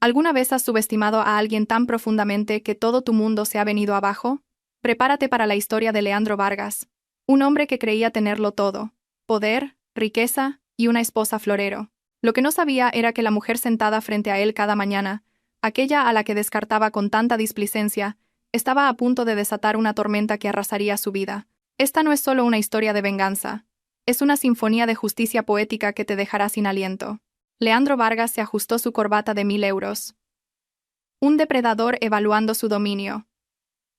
¿Alguna vez has subestimado a alguien tan profundamente que todo tu mundo se ha venido abajo? Prepárate para la historia de Leandro Vargas, un hombre que creía tenerlo todo: poder, riqueza y una esposa florero. Lo que no sabía era que la mujer sentada frente a él cada mañana, aquella a la que descartaba con tanta displicencia, estaba a punto de desatar una tormenta que arrasaría su vida. Esta no es solo una historia de venganza, es una sinfonía de justicia poética que te dejará sin aliento. Leandro Vargas se ajustó su corbata de 1000 euros. Un depredador evaluando su dominio.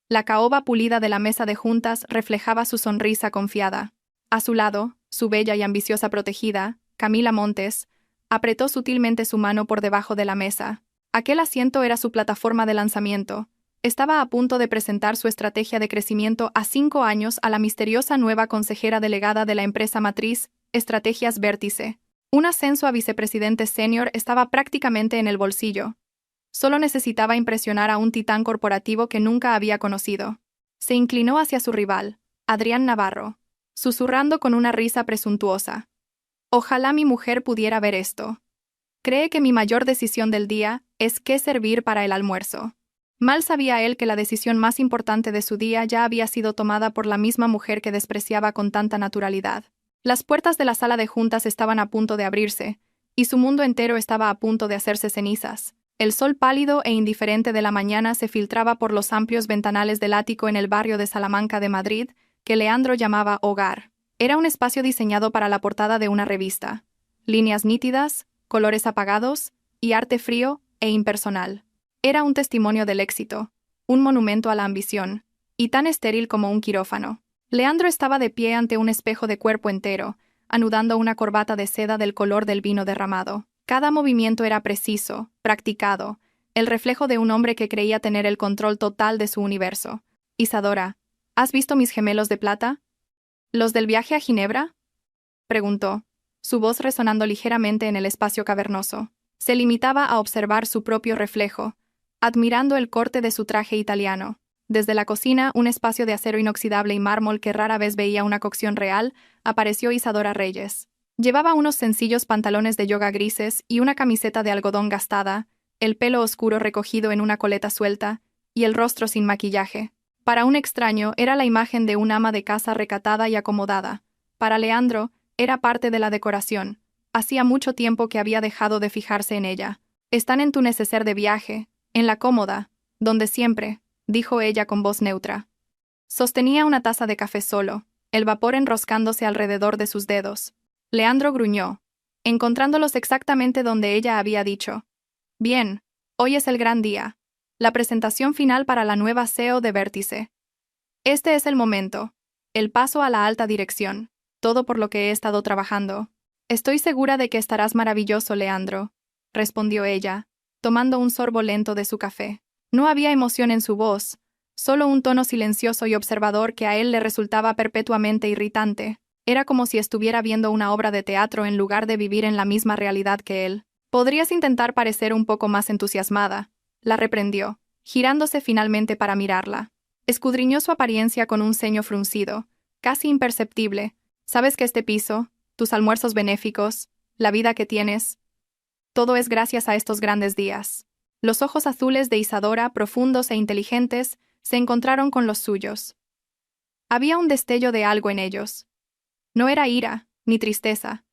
La caoba pulida de la mesa de juntas reflejaba su sonrisa confiada. A su lado, su bella y ambiciosa protegida, Camila Montes, apretó sutilmente su mano por debajo de la mesa. Aquel asiento era su plataforma de lanzamiento. Estaba a punto de presentar su estrategia de crecimiento a 5 años a la misteriosa nueva consejera delegada de la empresa matriz, Estrategias Vértice. Un ascenso a vicepresidente senior estaba prácticamente en el bolsillo. Solo necesitaba impresionar a un titán corporativo que nunca había conocido. Se inclinó hacia su rival, Adrián Navarro, susurrando con una risa presuntuosa. Ojalá mi mujer pudiera ver esto. Cree que mi mayor decisión del día es qué servir para el almuerzo. Mal sabía él que la decisión más importante de su día ya había sido tomada por la misma mujer que despreciaba con tanta naturalidad. Las puertas de la sala de juntas estaban a punto de abrirse, y su mundo entero estaba a punto de hacerse cenizas. El sol pálido e indiferente de la mañana se filtraba por los amplios ventanales del ático en el barrio de Salamanca de Madrid, que Leandro llamaba hogar. Era un espacio diseñado para la portada de una revista. Líneas nítidas, colores apagados, y arte frío e impersonal. Era un testimonio del éxito, un monumento a la ambición, y tan estéril como un quirófano. Leandro estaba de pie ante un espejo de cuerpo entero, anudando una corbata de seda del color del vino derramado. Cada movimiento era preciso, practicado, el reflejo de un hombre que creía tener el control total de su universo. Isadora, ¿has visto mis gemelos de plata? ¿Los del viaje a Ginebra?, preguntó, su voz resonando ligeramente en el espacio cavernoso. Se limitaba a observar su propio reflejo, admirando el corte de su traje italiano. Desde la cocina, un espacio de acero inoxidable y mármol que rara vez veía una cocción real, apareció Isadora Reyes. Llevaba unos sencillos pantalones de yoga grises y una camiseta de algodón gastada, el pelo oscuro recogido en una coleta suelta, y el rostro sin maquillaje. Para un extraño, era la imagen de un ama de casa recatada y acomodada. Para Leandro, era parte de la decoración. Hacía mucho tiempo que había dejado de fijarse en ella. «Están en tu neceser de viaje, en la cómoda, donde siempre», dijo ella con voz neutra. Sostenía una taza de café solo, el vapor enroscándose alrededor de sus dedos. Leandro gruñó, encontrándolos exactamente donde ella había dicho. «Bien, hoy es el gran día. La presentación final para la nueva CEO de Vértice. Este es el momento. El paso a la alta dirección. Todo por lo que he estado trabajando. Estoy segura de que estarás maravilloso, Leandro», respondió ella, tomando un sorbo lento de su café. No había emoción en su voz, solo un tono silencioso y observador que a él le resultaba perpetuamente irritante. Era como si estuviera viendo una obra de teatro en lugar de vivir en la misma realidad que él. «Podrías intentar parecer un poco más entusiasmada», la reprendió, girándose finalmente para mirarla. Escudriñó su apariencia con un ceño fruncido, casi imperceptible. «¿Sabes que este piso, tus almuerzos benéficos, la vida que tienes, todo es gracias a estos grandes días?» Los ojos azules de Isadora, profundos e inteligentes, se encontraron con los suyos. Había un destello de algo en ellos. No era ira, ni tristeza,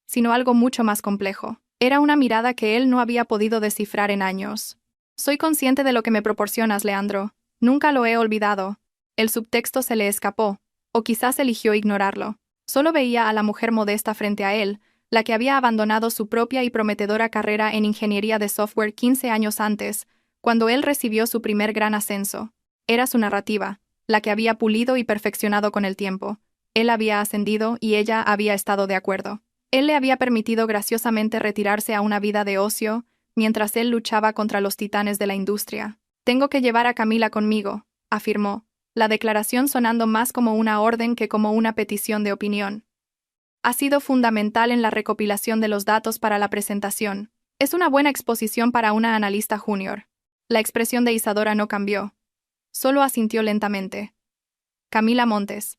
sino algo mucho más complejo. Era una mirada que él no había podido descifrar en años. «Soy consciente de lo que me proporcionas, Leandro. Nunca lo he olvidado». El subtexto se le escapó, o quizás eligió ignorarlo. Solo veía a la mujer modesta frente a él, la que había abandonado su propia y prometedora carrera en ingeniería de software 15 años antes, cuando él recibió su primer gran ascenso. Era su narrativa, la que había pulido y perfeccionado con el tiempo. Él había ascendido y ella había estado de acuerdo. Él le había permitido graciosamente retirarse a una vida de ocio, mientras él luchaba contra los titanes de la industria. «Tengo que llevar a Camila conmigo», afirmó, la declaración sonando más como una orden que como una petición de opinión. «Ha sido fundamental en la recopilación de los datos para la presentación. Es una buena exposición para una analista junior». La expresión de Isadora no cambió. Solo asintió lentamente. «Camila Montes,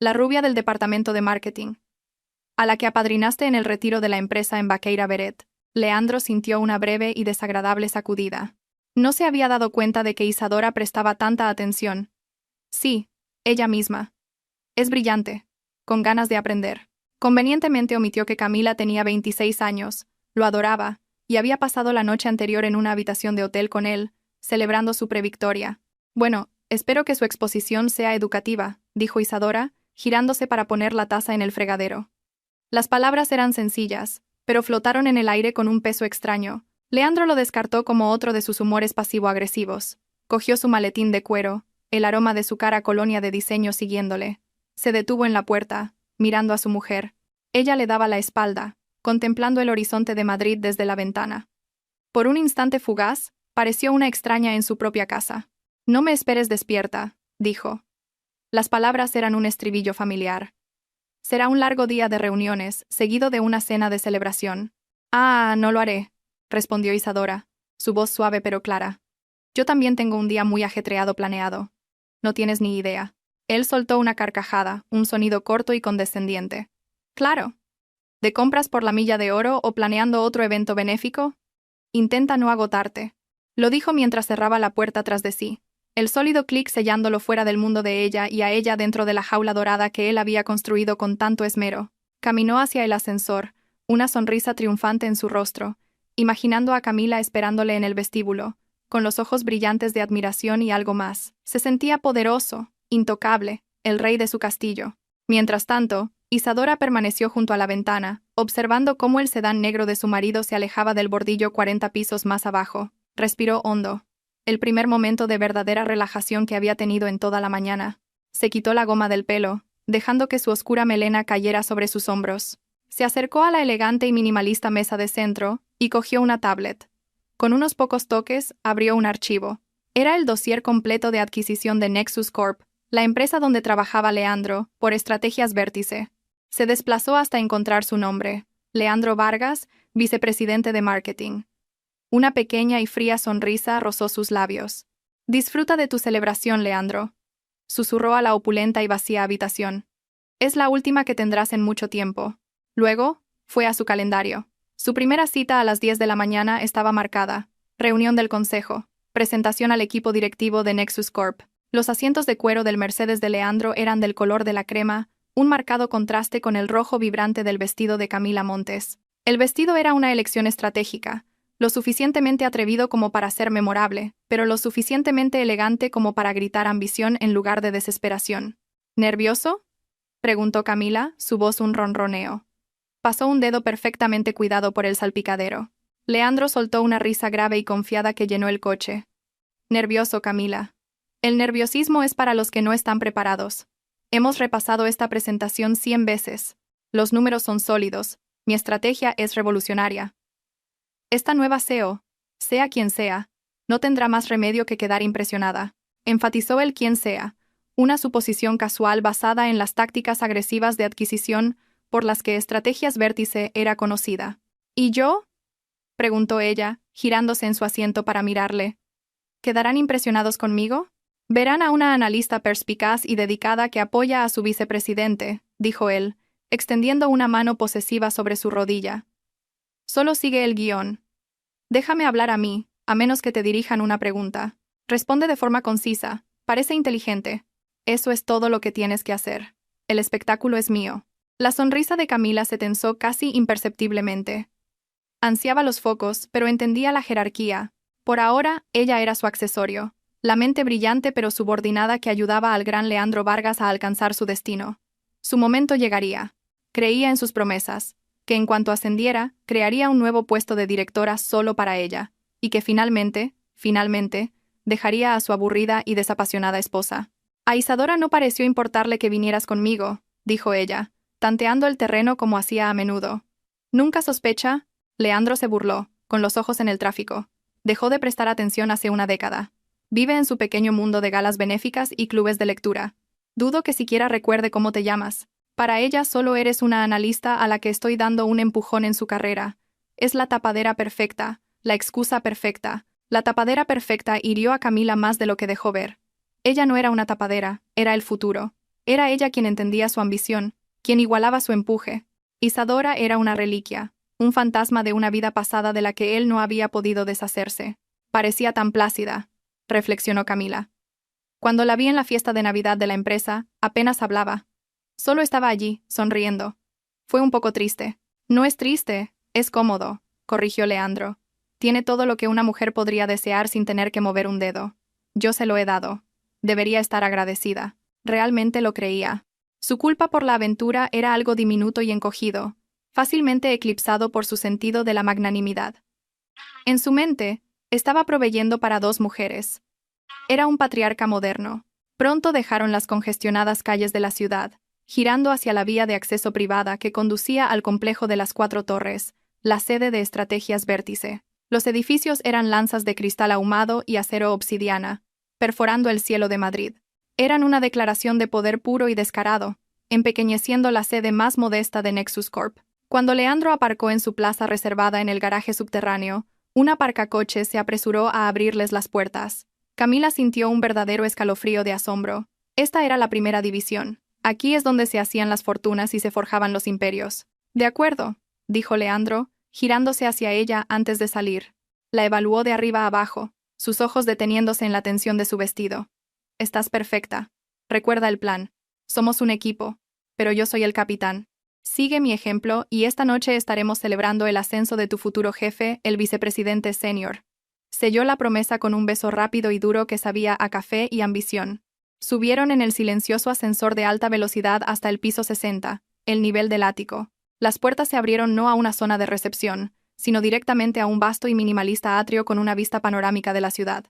la rubia del departamento de marketing, a la que apadrinaste en el retiro de la empresa en Baqueira Beret». Leandro sintió una breve y desagradable sacudida. No se había dado cuenta de que Isadora prestaba tanta atención. Sí, ella misma. Es brillante. Con ganas de aprender. Convenientemente omitió que Camila tenía 26 años, lo adoraba, y había pasado la noche anterior en una habitación de hotel con él, celebrando su previctoria. Bueno, espero que su exposición sea educativa, dijo Isadora, girándose para poner la taza en el fregadero. Las palabras eran sencillas, pero flotaron en el aire con un peso extraño. Leandro lo descartó como otro de sus humores pasivo-agresivos. Cogió su maletín de cuero, el aroma de su cara colonia de diseño siguiéndole. Se detuvo en la puerta, mirando a su mujer. Ella le daba la espalda, contemplando el horizonte de Madrid desde la ventana. Por un instante fugaz, pareció una extraña en su propia casa. «No me esperes despierta», dijo. Las palabras eran un estribillo familiar. «Será un largo día de reuniones, seguido de una cena de celebración». «Ah, no lo haré», respondió Isadora, su voz suave pero clara. «Yo también tengo un día muy ajetreado planeado. No tienes ni idea». Él soltó una carcajada, un sonido corto y condescendiente. «Claro. ¿De compras por la milla de oro o planeando otro evento benéfico? Intenta no agotarte». Lo dijo mientras cerraba la puerta tras de sí, el sólido clic sellándolo fuera del mundo de ella y a ella dentro de la jaula dorada que él había construido con tanto esmero. Caminó hacia el ascensor, una sonrisa triunfante en su rostro, imaginando a Camila esperándole en el vestíbulo, con los ojos brillantes de admiración y algo más. Se sentía poderoso, intocable, el rey de su castillo. Mientras tanto, Isadora permaneció junto a la ventana, observando cómo el sedán negro de su marido se alejaba del bordillo 40 pisos más abajo. Respiró hondo. El primer momento de verdadera relajación que había tenido en toda la mañana. Se quitó la goma del pelo, dejando que su oscura melena cayera sobre sus hombros. Se acercó a la elegante y minimalista mesa de centro y cogió una tablet. Con unos pocos toques, abrió un archivo. Era el dossier completo de adquisición de Nexus Corp, la empresa donde trabajaba Leandro, por Estrategias Vértice. Se desplazó hasta encontrar su nombre, Leandro Vargas, vicepresidente de marketing. Una pequeña y fría sonrisa rozó sus labios. «Disfruta de tu celebración, Leandro», susurró a la opulenta y vacía habitación. «Es la última que tendrás en mucho tiempo». Luego, fue a su calendario. Su primera cita a las 10 de la mañana estaba marcada. Reunión del consejo. Presentación al equipo directivo de Nexus Corp. Los asientos de cuero del Mercedes de Leandro eran del color de la crema, un marcado contraste con el rojo vibrante del vestido de Camila Montes. El vestido era una elección estratégica, lo suficientemente atrevido como para ser memorable, pero lo suficientemente elegante como para gritar ambición en lugar de desesperación. «¿Nervioso?», preguntó Camila, su voz un ronroneo. Pasó un dedo perfectamente cuidado por el salpicadero. Leandro soltó una risa grave y confiada que llenó el coche. «Nervioso, Camila. El nerviosismo es para los que no están preparados. Hemos repasado esta presentación 100 veces. Los números son sólidos. Mi estrategia es revolucionaria. Esta nueva CEO, sea quien sea, no tendrá más remedio que quedar impresionada», enfatizó el quien sea, una suposición casual basada en las tácticas agresivas de adquisición por las que Estrategias Vértice era conocida. «¿Y yo?», preguntó ella, girándose en su asiento para mirarle. «¿Quedarán impresionados conmigo? Verán a una analista perspicaz y dedicada que apoya a su vicepresidente», dijo él, extendiendo una mano posesiva sobre su rodilla. «Solo sigue el guión. Déjame hablar a mí, a menos que te dirijan una pregunta. Responde de forma concisa, parece inteligente. Eso es todo lo que tienes que hacer. El espectáculo es mío». La sonrisa de Camila se tensó casi imperceptiblemente. Ansiaba los focos, pero entendía la jerarquía. Por ahora, ella era su accesorio, la mente brillante pero subordinada que ayudaba al gran Leandro Vargas a alcanzar su destino. Su momento llegaría. Creía en sus promesas, que en cuanto ascendiera, crearía un nuevo puesto de directora solo para ella, y que finalmente, dejaría a su aburrida y desapasionada esposa. «A Isadora no pareció importarle que vinieras conmigo», dijo ella, tanteando el terreno como hacía a menudo. «¿Nunca sospecha?». Leandro se burló, con los ojos en el tráfico. Dejó de prestar atención hace una década. Vive en su pequeño mundo de galas benéficas y clubes de lectura. Dudo que siquiera recuerde cómo te llamas. Para ella solo eres una analista a la que estoy dando un empujón en su carrera. Es la tapadera perfecta, la excusa perfecta. La tapadera perfecta hirió a Camila más de lo que dejó ver. Ella no era una tapadera, era el futuro. Era ella quien entendía su ambición, quien igualaba su empuje. Isadora era una reliquia, un fantasma de una vida pasada de la que él no había podido deshacerse. Parecía tan plácida, reflexionó Camila. Cuando la vi en la fiesta de Navidad de la empresa, apenas hablaba. Solo estaba allí, sonriendo. Fue un poco triste. No es triste, es cómodo, corrigió Leandro. Tiene todo lo que una mujer podría desear sin tener que mover un dedo. Yo se lo he dado. Debería estar agradecida. Realmente lo creía. Su culpa por la aventura era algo diminuto y encogido, fácilmente eclipsado por su sentido de la magnanimidad. En su mente, estaba proveyendo para 2 mujeres. Era un patriarca moderno. Pronto dejaron las congestionadas calles de la ciudad, girando hacia la vía de acceso privada que conducía al complejo de las 4 torres, la sede de Estrategias Vértice. Los edificios eran lanzas de cristal ahumado y acero obsidiana, perforando el cielo de Madrid. Eran una declaración de poder puro y descarado, empequeñeciendo la sede más modesta de Nexus Corp. Cuando Leandro aparcó en su plaza reservada en el garaje subterráneo, un aparcacoches se apresuró a abrirles las puertas. Camila sintió un verdadero escalofrío de asombro. Esta era la primera división. Aquí es donde se hacían las fortunas y se forjaban los imperios. De acuerdo, dijo Leandro, girándose hacia ella antes de salir. La evaluó de arriba a abajo, sus ojos deteniéndose en la tensión de su vestido. Estás perfecta. Recuerda el plan. Somos un equipo, pero yo soy el capitán. Sigue mi ejemplo y esta noche estaremos celebrando el ascenso de tu futuro jefe, el vicepresidente senior. Selló la promesa con un beso rápido y duro que sabía a café y ambición. Subieron en el silencioso ascensor de alta velocidad hasta el piso 60, el nivel del ático. Las puertas se abrieron no a una zona de recepción, sino directamente a un vasto y minimalista atrio con una vista panorámica de la ciudad.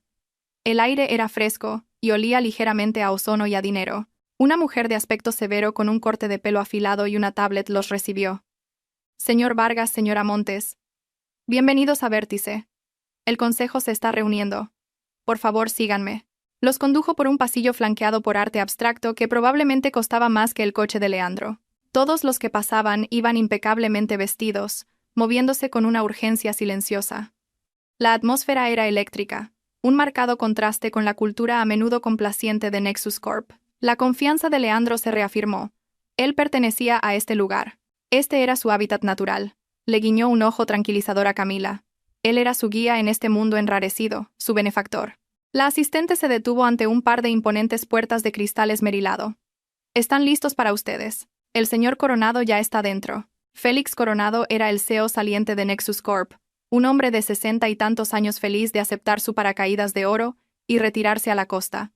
El aire era fresco y olía ligeramente a ozono y a dinero. Una mujer de aspecto severo con un corte de pelo afilado y una tablet los recibió. Señor Vargas, señora Montes. Bienvenidos a Vértice. El consejo se está reuniendo. Por favor, síganme. Los condujo por un pasillo flanqueado por arte abstracto que probablemente costaba más que el coche de Leandro. Todos los que pasaban iban impecablemente vestidos, moviéndose con una urgencia silenciosa. La atmósfera era eléctrica, un marcado contraste con la cultura a menudo complaciente de Nexus Corp. La confianza de Leandro se reafirmó. Él pertenecía a este lugar. Este era su hábitat natural. Le guiñó un ojo tranquilizador a Camila. Él era su guía en este mundo enrarecido, su benefactor. La asistente se detuvo ante un par de imponentes puertas de cristal esmerilado. Están listos para ustedes. El señor Coronado ya está dentro. Félix Coronado era el CEO saliente de Nexus Corp, un hombre de 60 y tantos años feliz de aceptar su paracaídas de oro y retirarse a la costa.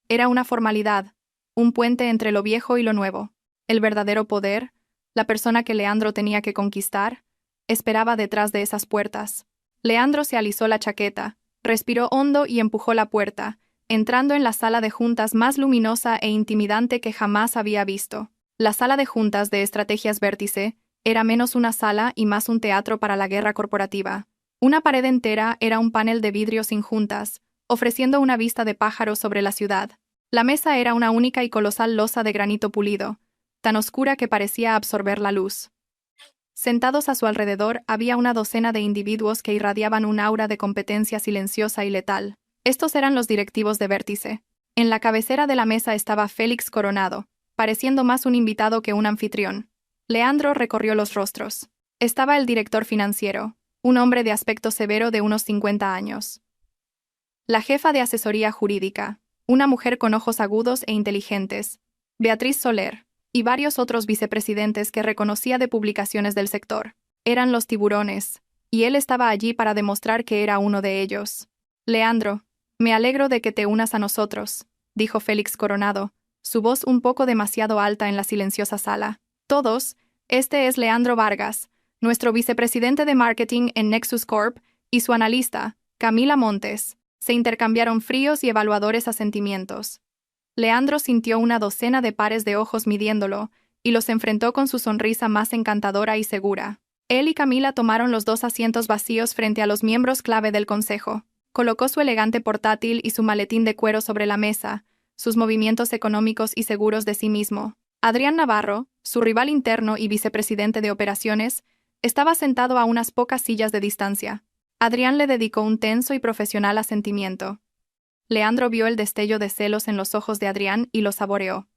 Era una formalidad, un puente entre lo viejo y lo nuevo. El verdadero poder, la persona que Leandro tenía que conquistar, esperaba detrás de esas puertas. Leandro se alisó la chaqueta, respiró hondo y empujó la puerta, entrando en la sala de juntas más luminosa e intimidante que jamás había visto. La sala de juntas de Estrategias Vértice era menos una sala y más un teatro para la guerra corporativa. Una pared entera era un panel de vidrio sin juntas, ofreciendo una vista de pájaro sobre la ciudad. La mesa era una única y colosal losa de granito pulido, tan oscura que parecía absorber la luz. Sentados a su alrededor había una docena de individuos que irradiaban un aura de competencia silenciosa y letal. Estos eran los directivos de Vértice. En la cabecera de la mesa estaba Félix Coronado, pareciendo más un invitado que un anfitrión. Leandro recorrió los rostros. Estaba el director financiero, un hombre de aspecto severo de unos 50 años. La jefa de asesoría jurídica, una mujer con ojos agudos e inteligentes, Beatriz Soler, y varios otros vicepresidentes que reconocía de publicaciones del sector. Eran los tiburones, y él estaba allí para demostrar que era uno de ellos. Leandro, me alegro de que te unas a nosotros, dijo Félix Coronado, su voz un poco demasiado alta en la silenciosa sala. Todos, este es Leandro Vargas, nuestro vicepresidente de marketing en Nexus Corp, y su analista, Camila Montes. Se intercambiaron fríos y evaluadores asentimientos. Leandro sintió una docena de pares de ojos midiéndolo, y los enfrentó con su sonrisa más encantadora y segura. Él y Camila tomaron los 2 asientos vacíos frente a los miembros clave del consejo. Colocó su elegante portátil y su maletín de cuero sobre la mesa, sus movimientos económicos y seguros de sí mismo. Adrián Navarro, su rival interno y vicepresidente de operaciones, estaba sentado a unas pocas sillas de distancia. Adrián le dedicó un tenso y profesional asentimiento. Leandro vio el destello de celos en los ojos de Adrián y lo saboreó.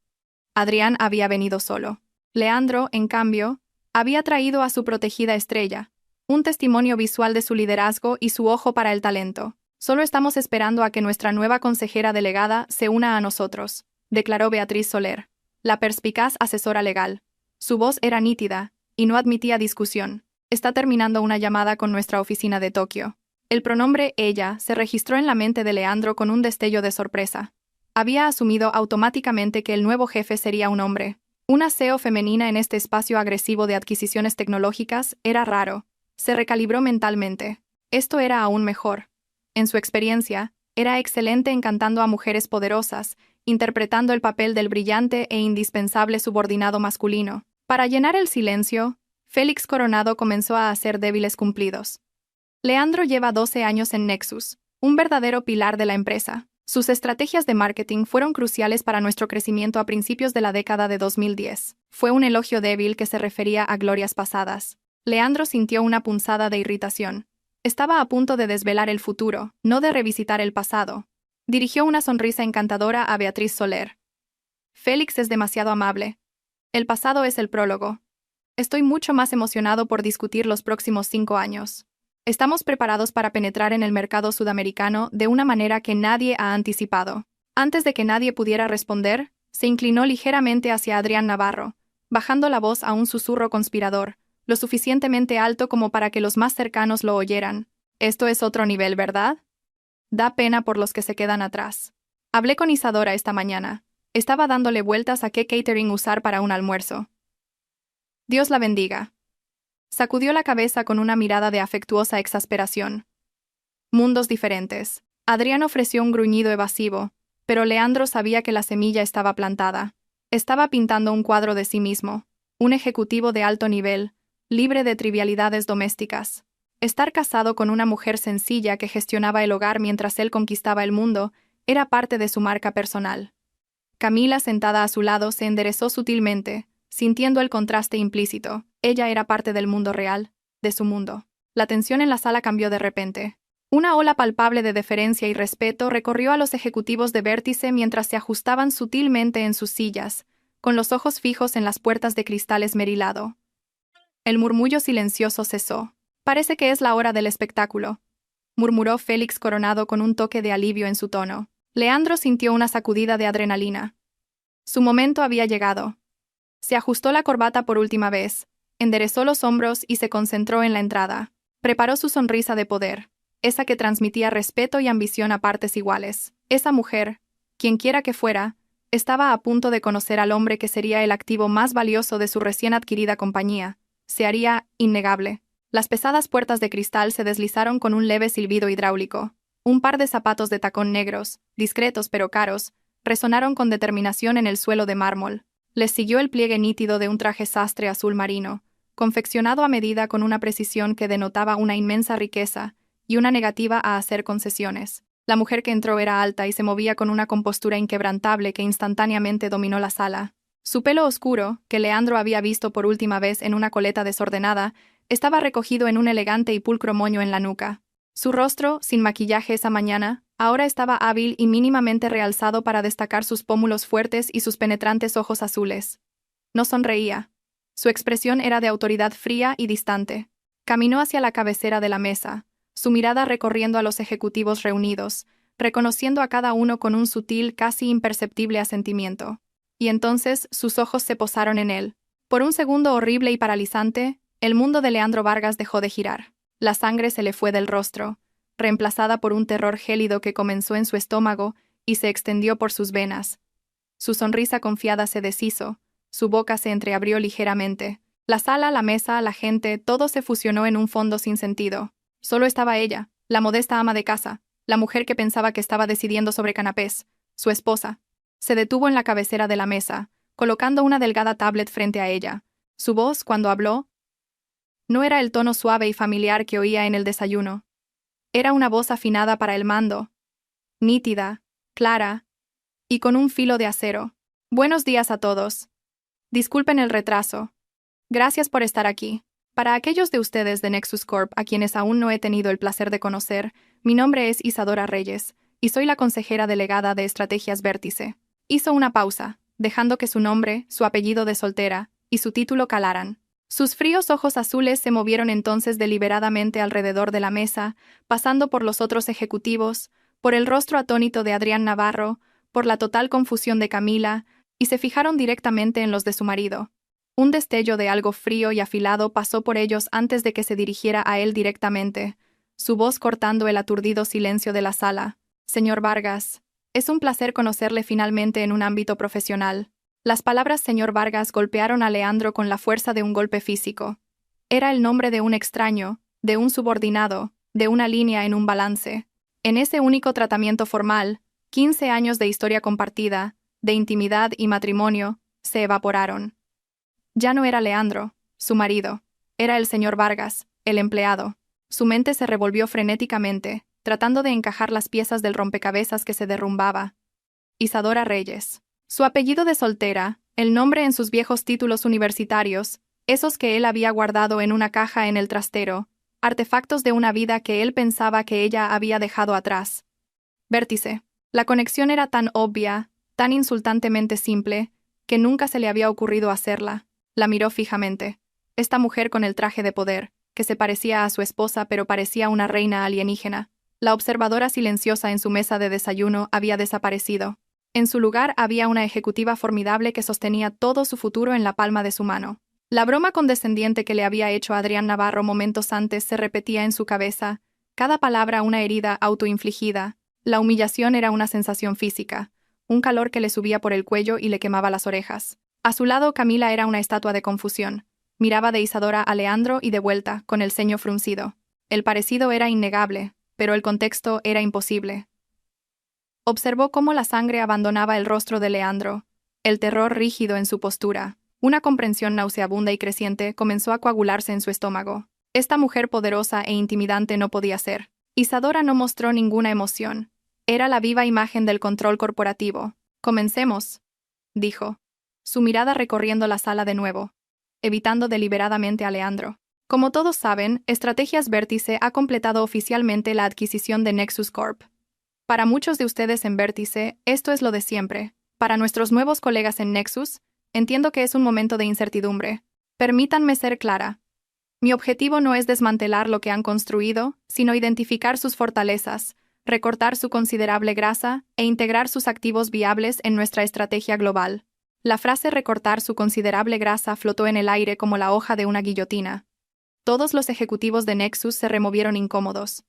Adrián había venido solo. Leandro, en cambio, Había traído a su protegida estrella, un testimonio visual de su liderazgo y su ojo para el talento. Solo estamos esperando a que nuestra nueva consejera delegada se una a nosotros, declaró Beatriz Soler, la perspicaz asesora legal. Su voz era nítida, y no admitía discusión. Está terminando una llamada con nuestra oficina de Tokio. El pronombre ella se registró en la mente de Leandro con un destello de sorpresa. Había asumido automáticamente que el nuevo jefe sería un hombre. Una CEO femenina en este espacio agresivo de adquisiciones tecnológicas era raro. Se recalibró mentalmente. Esto era aún mejor. En su experiencia, era excelente encantando a mujeres poderosas, interpretando el papel del brillante e indispensable subordinado masculino. Para llenar el silencio, Félix Coronado comenzó a hacer débiles cumplidos. Leandro lleva 12 años en Nexus, un verdadero pilar de la empresa. Sus estrategias de marketing fueron cruciales para nuestro crecimiento a principios de la década de 2010. Fue un elogio débil que se refería a glorias pasadas. Leandro sintió una punzada de irritación. Estaba a punto de desvelar el futuro, no de revisitar el pasado. Dirigió una sonrisa encantadora a Beatriz Soler. Félix es demasiado amable. El pasado es el prólogo. Estoy mucho más emocionado por discutir los próximos 5 años. Estamos preparados para penetrar en el mercado sudamericano de una manera que nadie ha anticipado. Antes de que nadie pudiera responder, se inclinó ligeramente hacia Adrián Navarro, bajando la voz a un susurro conspirador, lo suficientemente alto como para que los más cercanos lo oyeran. Esto es otro nivel, ¿verdad? Da pena por los que se quedan atrás. Hablé con Isadora esta mañana. Estaba dándole vueltas a qué catering usar para un almuerzo. Dios la bendiga. Sacudió la cabeza con una mirada de afectuosa exasperación. Mundos diferentes. Adrián ofreció un gruñido evasivo, pero Leandro sabía que la semilla estaba plantada. Estaba pintando un cuadro de sí mismo, un ejecutivo de alto nivel, libre de trivialidades domésticas. Estar casado con una mujer sencilla que gestionaba el hogar mientras él conquistaba el mundo era parte de su marca personal. Camila, sentada a su lado, se enderezó sutilmente, sintiendo el contraste implícito. Ella era parte del mundo real, de su mundo. La tensión en la sala cambió de repente. Una ola palpable de deferencia y respeto recorrió a los ejecutivos de vértice mientras se ajustaban sutilmente en sus sillas, con los ojos fijos en las puertas de cristal esmerilado. El murmullo silencioso cesó. Parece que es la hora del espectáculo, murmuró Félix Coronado con un toque de alivio en su tono. Leandro sintió una sacudida de adrenalina. Su momento había llegado. Se ajustó la corbata por última vez, enderezó los hombros y se concentró en la entrada. Preparó su sonrisa de poder, esa que transmitía respeto y ambición a partes iguales. Esa mujer, quienquiera que fuera, estaba a punto de conocer al hombre que sería el activo más valioso de su recién adquirida compañía. Se haría innegable. Las pesadas puertas de cristal se deslizaron con un leve silbido hidráulico. Un par de zapatos de tacón negros, discretos pero caros, resonaron con determinación en el suelo de mármol. Les siguió el pliegue nítido de un traje sastre azul marino, confeccionado a medida con una precisión que denotaba una inmensa riqueza y una negativa a hacer concesiones. La mujer que entró era alta y se movía con una compostura inquebrantable que instantáneamente dominó la sala. Su pelo oscuro, que Leandro había visto por última vez en una coleta desordenada, estaba recogido en un elegante y pulcro moño en la nuca. Su rostro, sin maquillaje esa mañana, ahora estaba hábil y mínimamente realzado para destacar sus pómulos fuertes y sus penetrantes ojos azules. No sonreía. Su expresión era de autoridad fría y distante. Caminó hacia la cabecera de la mesa, su mirada recorriendo a los ejecutivos reunidos, reconociendo a cada uno con un sutil, casi imperceptible asentimiento. Y entonces sus ojos se posaron en él. Por un segundo horrible y paralizante, el mundo de Leandro Vargas dejó de girar. La sangre se le fue del rostro, reemplazada por un terror gélido que comenzó en su estómago y se extendió por sus venas. Su sonrisa confiada se deshizo, su boca se entreabrió ligeramente. La sala, la mesa, la gente, todo se fusionó en un fondo sin sentido. Solo estaba ella, la modesta ama de casa, la mujer que pensaba que estaba decidiendo sobre canapés, su esposa. Se detuvo en la cabecera de la mesa, colocando una delgada tablet frente a ella. Su voz, cuando habló, no era el tono suave y familiar que oía en el desayuno. Era una voz afinada para el mando, nítida, clara, y con un filo de acero. Buenos días a todos. Disculpen el retraso. Gracias por estar aquí. Para aquellos de ustedes de Nexus Corp a quienes aún no he tenido el placer de conocer, mi nombre es Isadora Reyes, y soy la consejera delegada de Estrategias Vértice. Hizo una pausa, dejando que su nombre, su apellido de soltera y su título calaran. Sus fríos ojos azules se movieron entonces deliberadamente alrededor de la mesa, pasando por los otros ejecutivos, por el rostro atónito de Adrián Navarro, por la total confusión de Camila, y se fijaron directamente en los de su marido. Un destello de algo frío y afilado pasó por ellos antes de que se dirigiera a él directamente, su voz cortando el aturdido silencio de la sala. «Señor Vargas, es un placer conocerle finalmente en un ámbito profesional». Las palabras señor Vargas golpearon a Leandro con la fuerza de un golpe físico. Era el nombre de un extraño, de un subordinado, de una línea en un balance. En ese único tratamiento formal, 15 años de historia compartida, de intimidad y matrimonio, se evaporaron. Ya no era Leandro, su marido. Era el señor Vargas, el empleado. Su mente se revolvió frenéticamente, tratando de encajar las piezas del rompecabezas que se derrumbaba. Isadora Reyes. Su apellido de soltera, el nombre en sus viejos títulos universitarios, esos que él había guardado en una caja en el trastero, artefactos de una vida que él pensaba que ella había dejado atrás. Vértice. La conexión era tan obvia, tan insultantemente simple, que nunca se le había ocurrido hacerla. La miró fijamente. Esta mujer con el traje de poder, que se parecía a su esposa pero parecía una reina alienígena. La observadora silenciosa en su mesa de desayuno había desaparecido. En su lugar había una ejecutiva formidable que sostenía todo su futuro en la palma de su mano. La broma condescendiente que le había hecho Adrián Navarro momentos antes se repetía en su cabeza, cada palabra una herida autoinfligida. La humillación era una sensación física, un calor que le subía por el cuello y le quemaba las orejas. A su lado Camila era una estatua de confusión. Miraba de Isadora a Leandro y de vuelta, con el ceño fruncido. El parecido era innegable, pero el contexto era imposible. Observó cómo la sangre abandonaba el rostro de Leandro, el terror rígido en su postura. Una comprensión nauseabunda y creciente comenzó a coagularse en su estómago. Esta mujer poderosa e intimidante no podía ser. Isadora no mostró ninguna emoción. Era la viva imagen del control corporativo. «Comencemos», dijo, su mirada recorriendo la sala de nuevo, evitando deliberadamente a Leandro. Como todos saben, Estrategias Vértice ha completado oficialmente la adquisición de Nexus Corp. Para muchos de ustedes en Vértice, esto es lo de siempre. Para nuestros nuevos colegas en Nexus, entiendo que es un momento de incertidumbre. Permítanme ser clara. Mi objetivo no es desmantelar lo que han construido, sino identificar sus fortalezas, recortar su considerable grasa e integrar sus activos viables en nuestra estrategia global. La frase recortar su considerable grasa flotó en el aire como la hoja de una guillotina. Todos los ejecutivos de Nexus se removieron incómodos.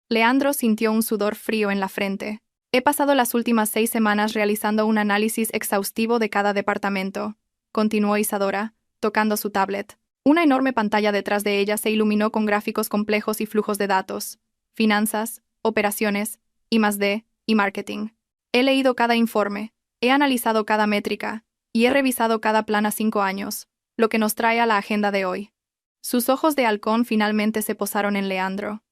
Leandro sintió un sudor frío en la frente. He pasado las últimas 6 semanas realizando un análisis exhaustivo de cada departamento, continuó Isadora, tocando su tablet. Una enorme pantalla detrás de ella se iluminó con gráficos complejos y flujos de datos, finanzas, operaciones, I+D y marketing. He leído cada informe, he analizado cada métrica, y he revisado cada plan a 5 años, lo que nos trae a la agenda de hoy. Sus ojos de halcón finalmente se posaron en Leandro.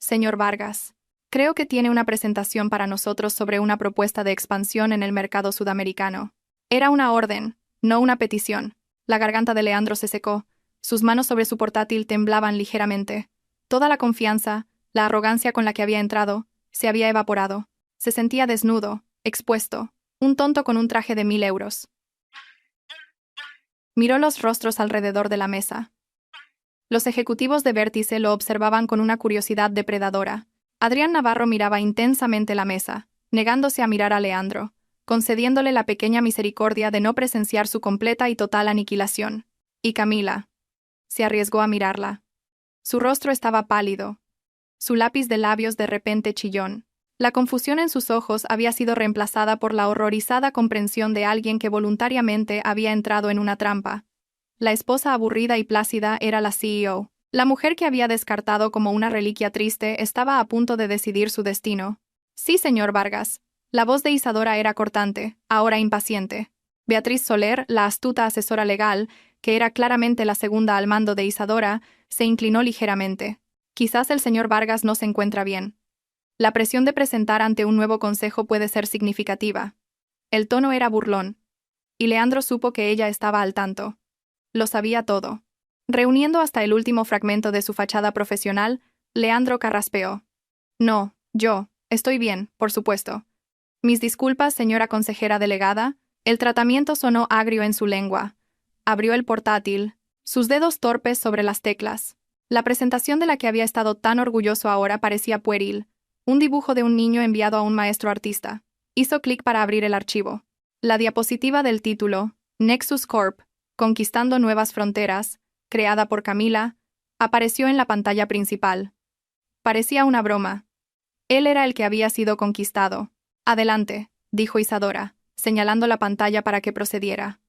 Señor Vargas, creo que tiene una presentación para nosotros sobre una propuesta de expansión en el mercado sudamericano. Era una orden, no una petición. La garganta de Leandro se secó, sus manos sobre su portátil temblaban ligeramente. Toda la confianza, la arrogancia con la que había entrado, se había evaporado. Se sentía desnudo, expuesto, un tonto con un traje de 1000 euros. Miró los rostros alrededor de la mesa. Los ejecutivos de Vértice lo observaban con una curiosidad depredadora. Adrián Navarro miraba intensamente la mesa, negándose a mirar a Leandro, concediéndole la pequeña misericordia de no presenciar su completa y total aniquilación. Y Camila se arriesgó a mirarla. Su rostro estaba pálido. Su lápiz de labios de repente chillón. La confusión en sus ojos había sido reemplazada por la horrorizada comprensión de alguien que voluntariamente había entrado en una trampa. La esposa aburrida y plácida era la CEO. La mujer que había descartado como una reliquia triste estaba a punto de decidir su destino. Sí, señor Vargas. La voz de Isadora era cortante, ahora impaciente. Beatriz Soler, la astuta asesora legal, que era claramente la segunda al mando de Isadora, se inclinó ligeramente. Quizás el señor Vargas no se encuentra bien. La presión de presentar ante un nuevo consejo puede ser significativa. El tono era burlón. Y Leandro supo que ella estaba al tanto. Lo sabía todo. Reuniendo hasta el último fragmento de su fachada profesional, Leandro carraspeó. No, yo, estoy bien, por supuesto. Mis disculpas, señora consejera delegada, el tratamiento sonó agrio en su lengua. Abrió el portátil, sus dedos torpes sobre las teclas. La presentación de la que había estado tan orgulloso ahora parecía pueril, un dibujo de un niño enviado a un maestro artista. Hizo clic para abrir el archivo. La diapositiva del título, Nexus Corp, Conquistando Nuevas Fronteras, creada por Camila, apareció en la pantalla principal. Parecía una broma. Él era el que había sido conquistado. Adelante, dijo Isadora, señalando la pantalla para que procediera.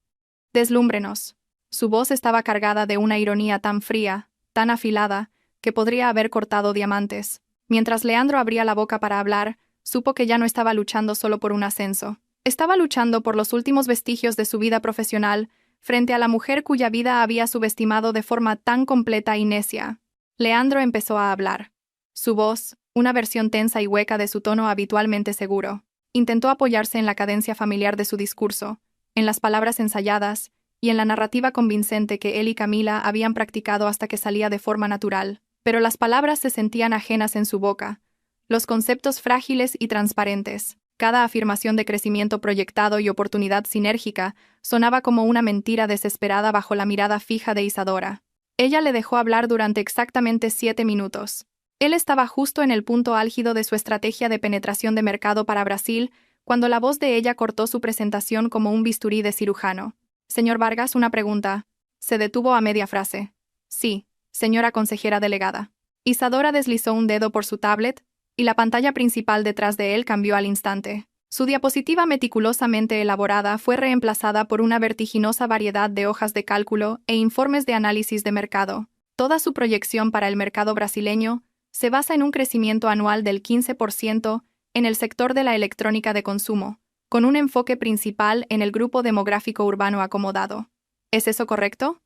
Deslúmbrenos. Su voz estaba cargada de una ironía tan fría, tan afilada, que podría haber cortado diamantes. Mientras Leandro abría la boca para hablar, supo que ya no estaba luchando solo por un ascenso. Estaba luchando por los últimos vestigios de su vida profesional, frente a la mujer cuya vida había subestimado de forma tan completa y necia. Leandro empezó a hablar. Su voz, una versión tensa y hueca de su tono habitualmente seguro, intentó apoyarse en la cadencia familiar de su discurso, en las palabras ensayadas y en la narrativa convincente que él y Camila habían practicado hasta que salía de forma natural, pero las palabras se sentían ajenas en su boca, los conceptos frágiles y transparentes. Cada afirmación de crecimiento proyectado y oportunidad sinérgica sonaba como una mentira desesperada bajo la mirada fija de Isadora. Ella le dejó hablar durante exactamente 7 minutos. Él estaba justo en el punto álgido de su estrategia de penetración de mercado para Brasil, cuando la voz de ella cortó su presentación como un bisturí de cirujano. Señor Vargas, una pregunta. Se detuvo a media frase. Sí, señora consejera delegada. Isadora deslizó un dedo por su tablet, y la pantalla principal detrás de él cambió al instante. Su diapositiva meticulosamente elaborada fue reemplazada por una vertiginosa variedad de hojas de cálculo e informes de análisis de mercado. Toda su proyección para el mercado brasileño se basa en un crecimiento anual del 15% en el sector de la electrónica de consumo, con un enfoque principal en el grupo demográfico urbano acomodado. ¿Es eso correcto?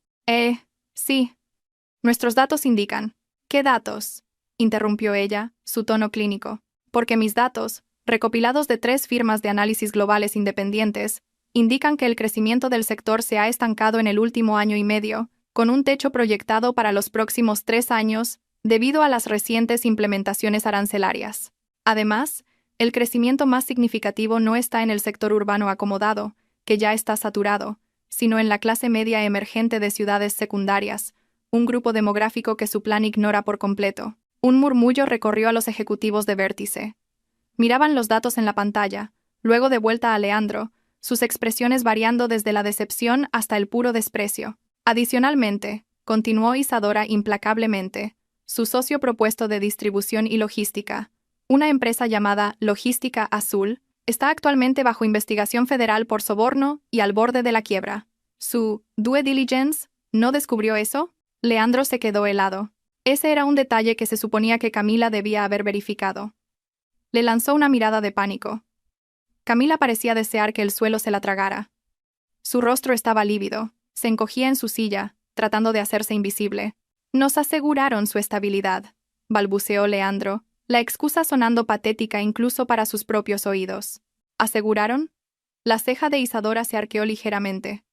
Sí. Nuestros datos indican. ¿Qué datos?, interrumpió ella, su tono clínico. Porque mis datos, recopilados de 3 firmas de análisis globales independientes, indican que el crecimiento del sector se ha estancado en el último año y medio, con un techo proyectado para los próximos 3 años, debido a las recientes implementaciones arancelarias. Además, el crecimiento más significativo no está en el sector urbano acomodado, que ya está saturado, sino en la clase media emergente de ciudades secundarias, un grupo demográfico que su plan ignora por completo. Un murmullo recorrió a los ejecutivos de Vértice. Miraban los datos en la pantalla, luego de vuelta a Leandro, sus expresiones variando desde la decepción hasta el puro desprecio. Adicionalmente, continuó Isadora implacablemente, su socio propuesto de distribución y logística, una empresa llamada Logística Azul, está actualmente bajo investigación federal por soborno y al borde de la quiebra. ¿Su due diligence no descubrió eso? Leandro se quedó helado. Ese era un detalle que se suponía que Camila debía haber verificado. Le lanzó una mirada de pánico. Camila parecía desear que el suelo se la tragara. Su rostro estaba lívido, se encogía en su silla, tratando de hacerse invisible. Nos aseguraron su estabilidad, balbuceó Leandro, la excusa sonando patética incluso para sus propios oídos. ¿Aseguraron? La ceja de Isadora se arqueó ligeramente.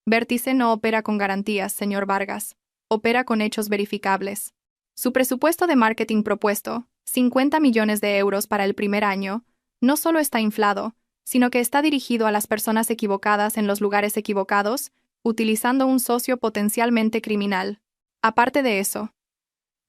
Vértice no opera con garantías, señor Vargas. Opera con hechos verificables. Su presupuesto de marketing propuesto, 50 millones de euros para el primer año, no solo está inflado, sino que está dirigido a las personas equivocadas en los lugares equivocados, utilizando un socio potencialmente criminal. Aparte de eso,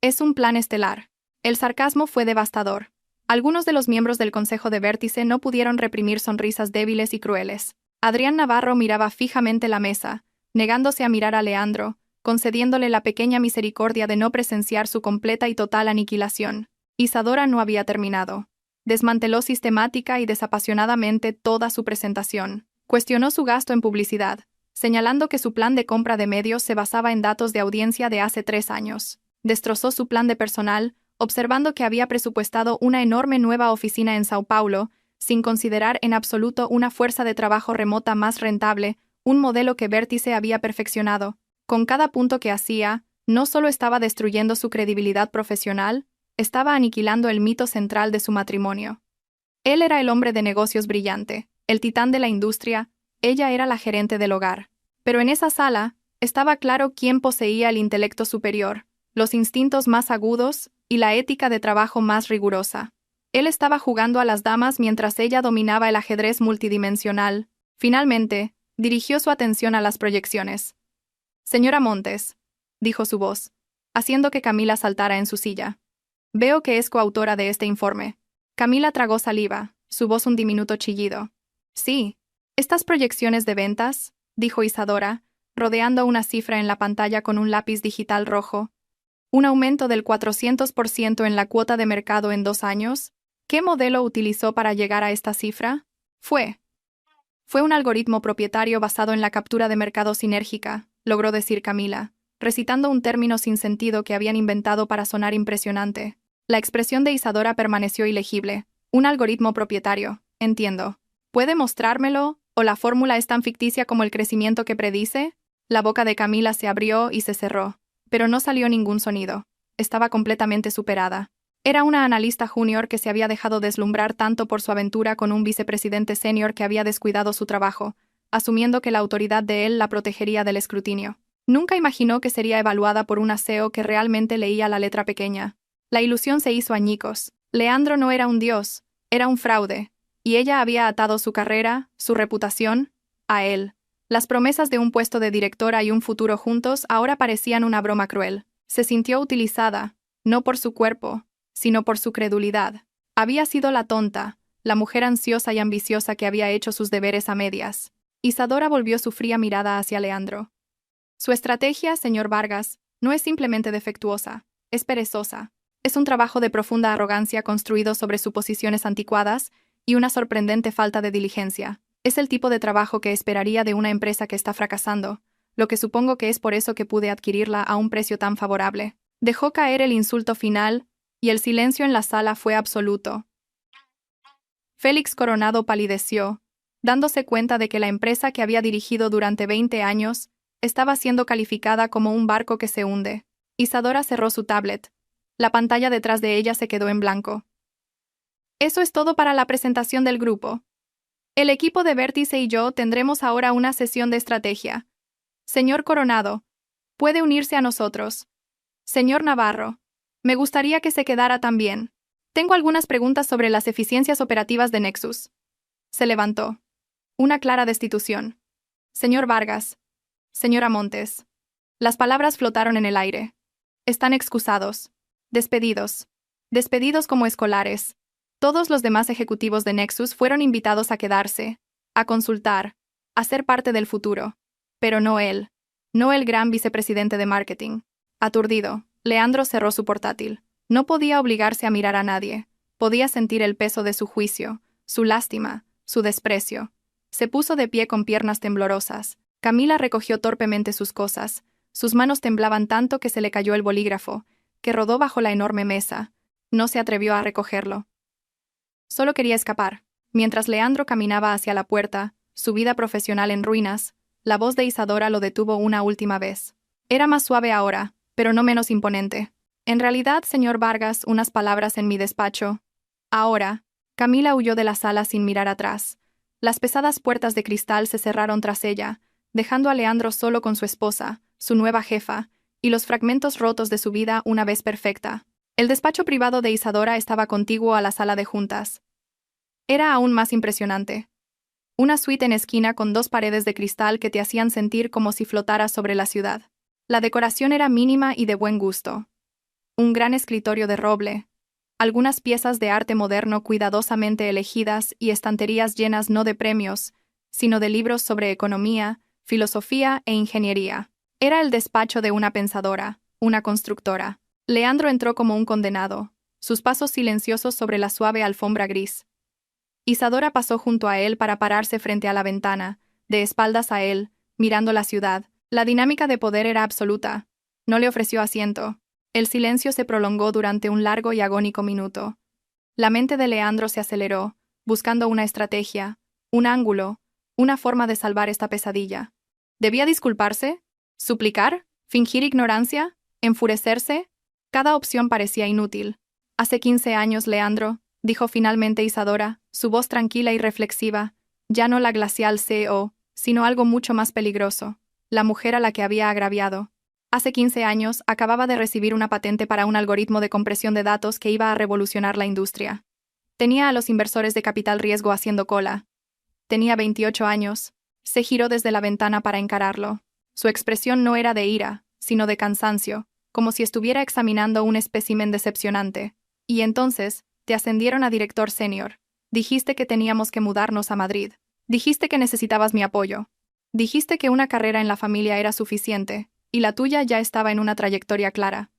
es un plan estelar. El sarcasmo fue devastador. Algunos de los miembros del Consejo de Vértice no pudieron reprimir sonrisas débiles y crueles. Adrián Navarro miraba fijamente la mesa, negándose a mirar a Leandro, concediéndole la pequeña misericordia de no presenciar su completa y total aniquilación. Isadora no había terminado. Desmanteló sistemática y desapasionadamente toda su presentación. Cuestionó su gasto en publicidad, señalando que su plan de compra de medios se basaba en datos de audiencia de hace 3 años. Destrozó su plan de personal, observando que había presupuestado una enorme nueva oficina en Sao Paulo, sin considerar en absoluto una fuerza de trabajo remota más rentable, un modelo que Vértice había perfeccionado. Con cada punto que hacía, no solo estaba destruyendo su credibilidad profesional, estaba aniquilando el mito central de su matrimonio. Él era el hombre de negocios brillante, el titán de la industria, ella era la gerente del hogar. Pero en esa sala, estaba claro quién poseía el intelecto superior, los instintos más agudos y la ética de trabajo más rigurosa. Él estaba jugando a las damas mientras ella dominaba el ajedrez multidimensional. Finalmente, dirigió su atención a las proyecciones. Señora Montes, dijo su voz, haciendo que Camila saltara en su silla. Veo que es coautora de este informe. Camila tragó saliva, su voz un diminuto chillido. Sí. Estas proyecciones de ventas, dijo Isadora, rodeando una cifra en la pantalla con un lápiz digital rojo. Un aumento del 400% en la cuota de mercado en 2 años. ¿Qué modelo utilizó para llegar a esta cifra? Fue un algoritmo propietario basado en la captura de mercado sinérgica, logró decir Camila, recitando un término sin sentido que habían inventado para sonar impresionante. La expresión de Isadora permaneció ilegible. Un algoritmo propietario, entiendo. ¿Puede mostrármelo? ¿O la fórmula es tan ficticia como el crecimiento que predice? La boca de Camila se abrió y se cerró, pero no salió ningún sonido. Estaba completamente superada. Era una analista junior que se había dejado deslumbrar tanto por su aventura con un vicepresidente senior que había descuidado su trabajo, asumiendo que la autoridad de él la protegería del escrutinio. Nunca imaginó que sería evaluada por un aseo que realmente leía la letra pequeña. La ilusión se hizo añicos. Leandro no era un dios, era un fraude, y ella había atado su carrera, su reputación, a él. Las promesas de un puesto de directora y un futuro juntos ahora parecían una broma cruel. Se sintió utilizada, no por su cuerpo, sino por su credulidad. Había sido la tonta, la mujer ansiosa y ambiciosa que había hecho sus deberes a medias. Isadora volvió su fría mirada hacia Leandro. Su estrategia, señor Vargas, no es simplemente defectuosa, es perezosa. Es un trabajo de profunda arrogancia construido sobre suposiciones anticuadas y una sorprendente falta de diligencia. Es el tipo de trabajo que esperaría de una empresa que está fracasando, lo que supongo que es por eso que pude adquirirla a un precio tan favorable. Dejó caer el insulto final, y el silencio en la sala fue absoluto. Félix Coronado palideció, dándose cuenta de que la empresa que había dirigido durante 20 años estaba siendo calificada como un barco que se hunde. Isadora cerró su tablet. La pantalla detrás de ella se quedó en blanco. Eso es todo para la presentación del grupo. El equipo de Vértice y yo tendremos ahora una sesión de estrategia. Señor Coronado, puede unirse a nosotros. Señor Navarro, me gustaría que se quedara también. Tengo algunas preguntas sobre las eficiencias operativas de Nexus. Se levantó. Una clara destitución. Señor Vargas. Señora Montes. Las palabras flotaron en el aire. Están excusados. Despedidos. Despedidos como escolares. Todos los demás ejecutivos de Nexus fueron invitados a quedarse, a consultar, a ser parte del futuro. Pero no él. No el gran vicepresidente de marketing. Aturdido, Leandro cerró su portátil. No podía obligarse a mirar a nadie. Podía sentir el peso de su juicio, su lástima, su desprecio. Se puso de pie con piernas temblorosas. Camila recogió torpemente sus cosas. Sus manos temblaban tanto que se le cayó el bolígrafo, que rodó bajo la enorme mesa. No se atrevió a recogerlo. Solo quería escapar. Mientras Leandro caminaba hacia la puerta, su vida profesional en ruinas, la voz de Isadora lo detuvo una última vez. Era más suave ahora, pero no menos imponente. En realidad, señor Vargas, unas palabras en mi despacho. Ahora. Camila huyó de la sala sin mirar atrás. Las pesadas puertas de cristal se cerraron tras ella, dejando a Leandro solo con su esposa, su nueva jefa, y los fragmentos rotos de su vida una vez perfecta. El despacho privado de Isadora estaba contiguo a la sala de juntas. Era aún más impresionante. Una suite en esquina con 2 paredes de cristal que te hacían sentir como si flotaras sobre la ciudad. La decoración era mínima y de buen gusto. Un gran escritorio de roble, algunas piezas de arte moderno cuidadosamente elegidas y estanterías llenas no de premios, sino de libros sobre economía, filosofía e ingeniería. Era el despacho de una pensadora, una constructora. Leandro entró como un condenado, sus pasos silenciosos sobre la suave alfombra gris. Isadora pasó junto a él para pararse frente a la ventana, de espaldas a él, mirando la ciudad. La dinámica de poder era absoluta. No le ofreció asiento. El silencio se prolongó durante un largo y agónico minuto. La mente de Leandro se aceleró, buscando una estrategia, un ángulo, una forma de salvar esta pesadilla. ¿Debía disculparse? ¿Suplicar? ¿Fingir ignorancia? ¿Enfurecerse? Cada opción parecía inútil. Hace 15 años, Leandro, dijo finalmente Isadora, su voz tranquila y reflexiva, ya no la glacial CEO, sino algo mucho más peligroso, la mujer a la que había agraviado. Hace 15 años, acababa de recibir una patente para un algoritmo de compresión de datos que iba a revolucionar la industria. Tenía a los inversores de capital riesgo haciendo cola. Tenía 28 años. Se giró desde la ventana para encararlo. Su expresión no era de ira, sino de cansancio, como si estuviera examinando un espécimen decepcionante. Y entonces, te ascendieron a director senior. Dijiste que teníamos que mudarnos a Madrid. Dijiste que necesitabas mi apoyo. Dijiste que una carrera en la familia era suficiente, y la tuya ya estaba en una trayectoria clara.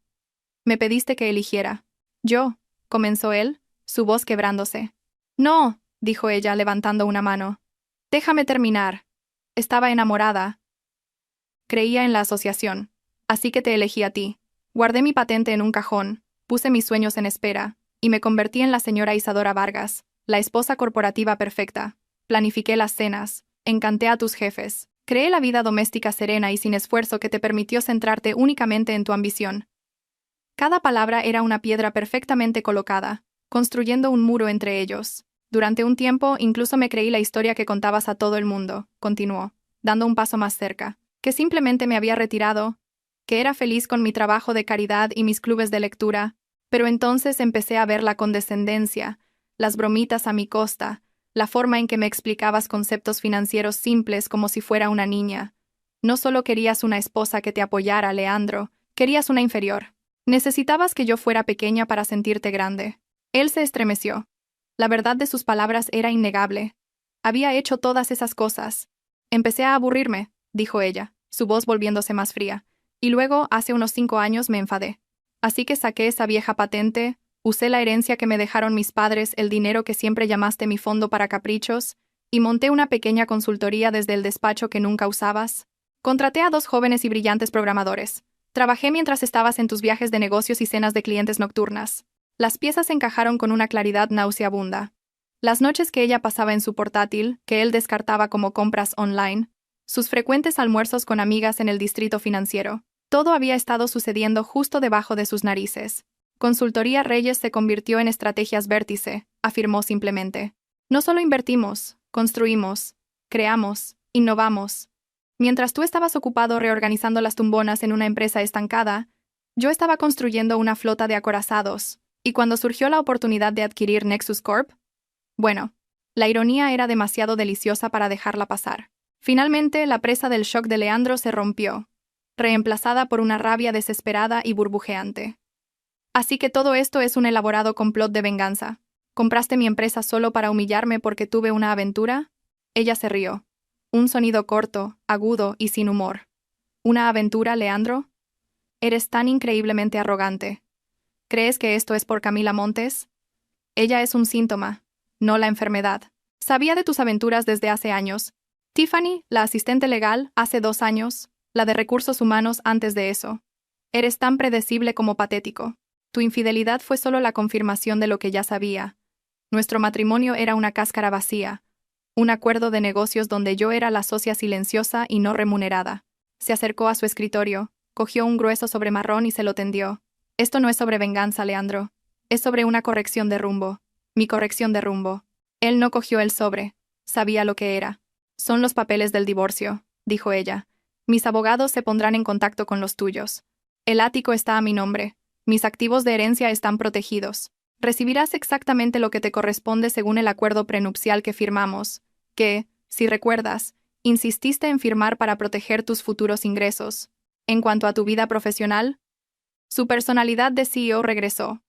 Me pediste que eligiera. Yo, comenzó él, su voz quebrándose. No, dijo ella levantando una mano. Déjame terminar. Estaba enamorada. Creía en la asociación. Así que te elegí a ti. Guardé mi patente en un cajón, puse mis sueños en espera, y me convertí en la señora Isadora Vargas, la esposa corporativa perfecta. Planifiqué las cenas, encanté a tus jefes, creé la vida doméstica serena y sin esfuerzo que te permitió centrarte únicamente en tu ambición. Cada palabra era una piedra perfectamente colocada, construyendo un muro entre ellos. Durante un tiempo incluso me creí la historia que contabas a todo el mundo, continuó, dando un paso más cerca, que simplemente me había retirado, que era feliz con mi trabajo de caridad y mis clubes de lectura, pero entonces empecé a ver la condescendencia, las bromitas a mi costa, la forma en que me explicabas conceptos financieros simples como si fuera una niña. No solo querías una esposa que te apoyara, Leandro, querías una inferior. Necesitabas que yo fuera pequeña para sentirte grande. Él se estremeció. La verdad de sus palabras era innegable. Había hecho todas esas cosas. Empecé a aburrirme, dijo ella, su voz volviéndose más fría. Y luego, hace unos 5 años, me enfadé. Así que saqué esa vieja patente, usé la herencia que me dejaron mis padres, el dinero que siempre llamaste mi fondo para caprichos, y monté una pequeña consultoría desde el despacho que nunca usabas. Contraté a 2 jóvenes y brillantes programadores. Trabajé mientras estabas en tus viajes de negocios y cenas de clientes nocturnas. Las piezas encajaron con una claridad nauseabunda. Las noches que ella pasaba en su portátil, que él descartaba como compras online, sus frecuentes almuerzos con amigas en el distrito financiero, todo había estado sucediendo justo debajo de sus narices. Consultoría Reyes se convirtió en estrategias vértice, afirmó simplemente. No solo invertimos, construimos, creamos, innovamos. Mientras tú estabas ocupado reorganizando las tumbonas en una empresa estancada, yo estaba construyendo una flota de acorazados, y cuando surgió la oportunidad de adquirir Nexus Corp, bueno, la ironía era demasiado deliciosa para dejarla pasar. Finalmente, la presa del shock de Leandro se rompió, reemplazada por una rabia desesperada y burbujeante. Así que todo esto es un elaborado complot de venganza. ¿Compraste mi empresa solo para humillarme porque tuve una aventura? Ella se rió. Un sonido corto, agudo y sin humor. ¿Una aventura, Leandro? Eres tan increíblemente arrogante. ¿Crees que esto es por Camila Montes? Ella es un síntoma, no la enfermedad. Sabía de tus aventuras desde hace años. Tiffany, la asistente legal, hace 2 años, la de recursos humanos antes de eso. Eres tan predecible como patético. Tu infidelidad fue solo la confirmación de lo que ya sabía. Nuestro matrimonio era una cáscara vacía, un acuerdo de negocios donde yo era la socia silenciosa y no remunerada. Se acercó a su escritorio, cogió un grueso sobre marrón y se lo tendió. Esto no es sobre venganza, Leandro. Es sobre una corrección de rumbo. Mi corrección de rumbo. Él no cogió el sobre. Sabía lo que era. Son los papeles del divorcio, dijo ella. Mis abogados se pondrán en contacto con los tuyos. El ático está a mi nombre. Mis activos de herencia están protegidos. Recibirás exactamente lo que te corresponde según el acuerdo prenupcial que firmamos, que, si recuerdas, insististe en firmar para proteger tus futuros ingresos. En cuanto a tu vida profesional, su personalidad de CEO regresó.